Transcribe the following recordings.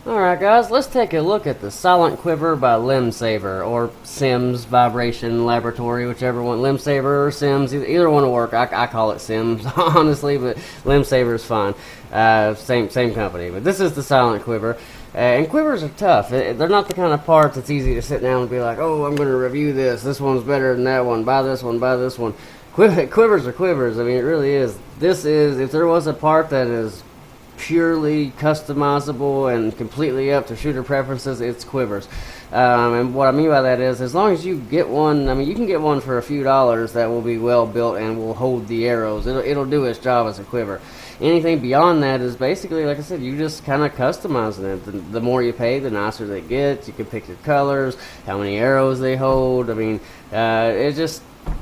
Alright guys, let's take a look at the Silent Quiver by Limbsaver, or Sims Vibration Laboratory, whichever one. Limbsaver or Sims, either one will work. I call it Sims, honestly, but Limbsaver is fine. Same company. But this is the Silent Quiver. And quivers are tough. They're not the kind of parts that's easy to sit down and be like, oh, I'm going to review this. This one's better than that one. Buy this one, buy this one. Quivers are quivers. I mean, it really is. This is, if there was a part that is purely customizable and completely up to shooter preferences, it's quivers. And what I mean by that is, as long as you get one, I mean, you can get one for a few dollars that will be well built and will hold the arrows. It'll do its job as a quiver. Anything beyond that is basically, like I said, you just kind of customizing it. The more you pay, the nicer they get. You can pick your colors, how many arrows they hold. I mean,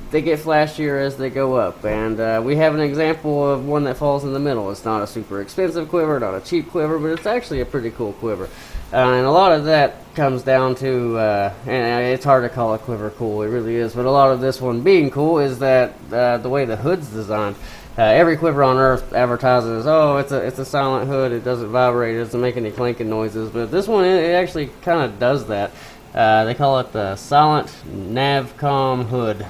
they get flashier as they go up, and we have an example of one that falls in the middle. It's not a super expensive quiver, not a cheap quiver, but it's actually a pretty cool quiver. And a lot of that comes down to, and it's hard to call a quiver cool, it really is, but a lot of this one being cool is that the way the hood's designed. Every quiver on Earth advertises, oh, it's a silent hood, it doesn't vibrate, it doesn't make any clanking noises, but this one, it actually kind of does that. They call it the Silent Navcom Hood.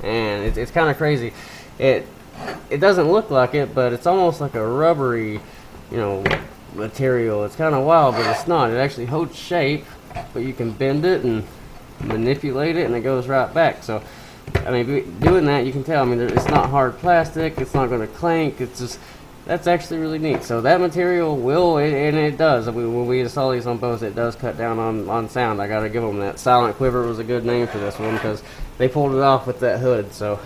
And it's kind of crazy. It doesn't look like it, but it's almost like a rubbery, material. It's kind of wild, but it's not. It actually holds shape, but you can bend it and manipulate it, and it goes right back. So, I mean, doing that, you can tell. I mean, it's not hard plastic. It's not going to clank. It's just, that's actually really neat. So that material will, and it does. When we install these on bows, it does cut down on sound. I got to give them that. Silent Quiver was a good name for this one because they pulled it off with that hood. So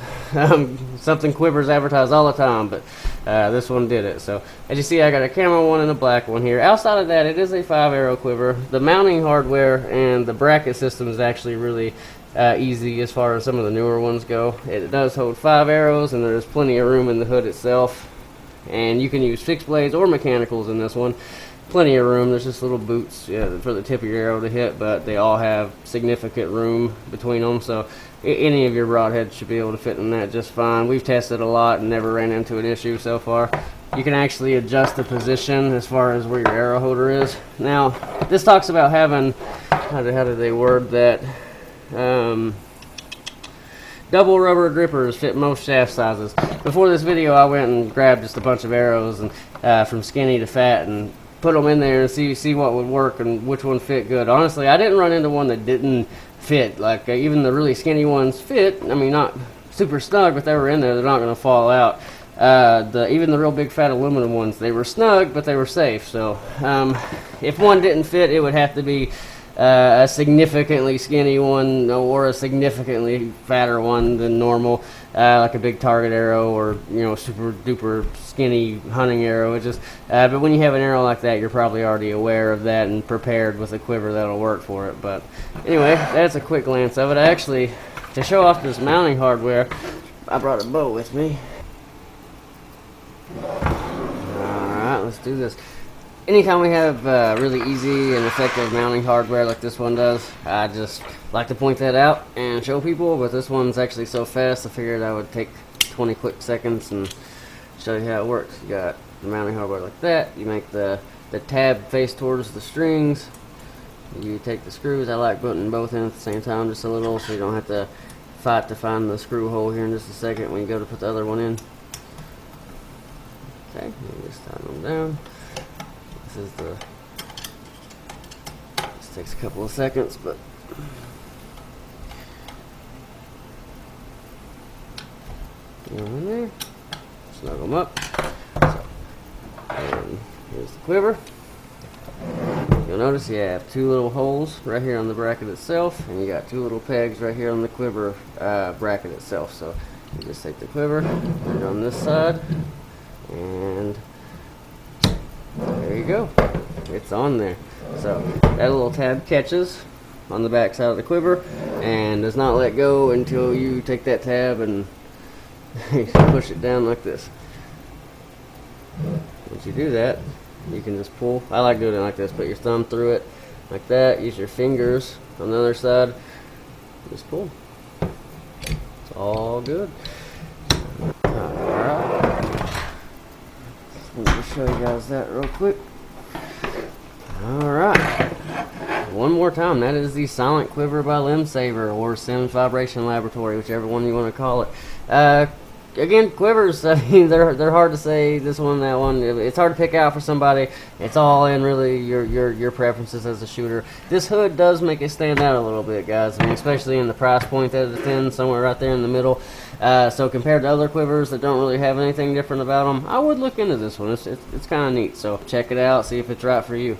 something quivers advertise all the time, but this one did it. So as you see, I got a camera one and a black one here. Outside of that, it is a 5-arrow quiver. The mounting hardware and the bracket system is actually really easy as far as some of the newer ones go. It does hold 5 arrows, and there's plenty of room in the hood itself. And you can use fixed blades or mechanicals in this one. Plenty of room. There's just little boots for the tip of your arrow to hit, but they all have significant room between them. So any of your broadheads should be able to fit in that just fine. We've tested a lot and never ran into an issue so far. You can actually adjust the position as far as where your arrow holder is. Now, this talks about having, how do they word that? Double rubber grippers fit most shaft sizes. Before this video, I went and grabbed just a bunch of arrows and from skinny to fat and put them in there and see what would work and which one fit good. Honestly, I didn't run into one that didn't fit. Like even the really skinny ones fit. I mean, not super snug, but they were in there. They're not going to fall out. Even the real big fat aluminum ones, they were snug, but they were safe. So if one didn't fit, it would have to be a significantly skinny one or a significantly fatter one than normal, like a big target arrow or super duper skinny hunting arrow. It just but when you have an arrow like that, you're probably already aware of that and prepared with a quiver that'll work for it. But anyway, that's a quick glance of it. I actually, to show off this mounting hardware, I brought a bow with me. Alright, let's do this. Anytime we have really easy and effective mounting hardware like this one does, I just like to point that out and show people, but this one's actually so fast I figured I would take 20 quick seconds and show you how it works. You got the mounting hardware like that, you make the tab face towards the strings, you take the screws. I like putting both in at the same time just a little so you don't have to fight to find the screw hole here in just a second when you go to put the other one in. Okay, you just tighten them down. This takes a couple of seconds, but get them in there, snug them up. So, and here's the quiver. You'll notice you have 2 little holes right here on the bracket itself, and you got 2 little pegs right here on the quiver bracket itself. So you just take the quiver, put it on this side, and there you go. It's on there. So that little tab catches on the back side of the quiver and does not let go until you take that tab and push it down like this. Once you do that, you can just pull. I like doing it like this. Put your thumb through it like that. Use your fingers on the other side. Just pull. It's all good. Alright. Let me show you guys that real quick. Alright. one more time, that is the Silent Quiver by Limbsaver, or Sims Vibration Laboratory, whichever one you want to call it. Again, quivers, I mean, they're hard to say, this one, that one. It's hard to pick out for somebody. It's all in really your preferences as a shooter. This hood does make it stand out a little bit, guys. I mean, especially in the price point that it's in, somewhere right there in the middle. So compared to other quivers that don't really have anything different about them, I would look into this one. It's kind of neat. So check it out, see if it's right for you.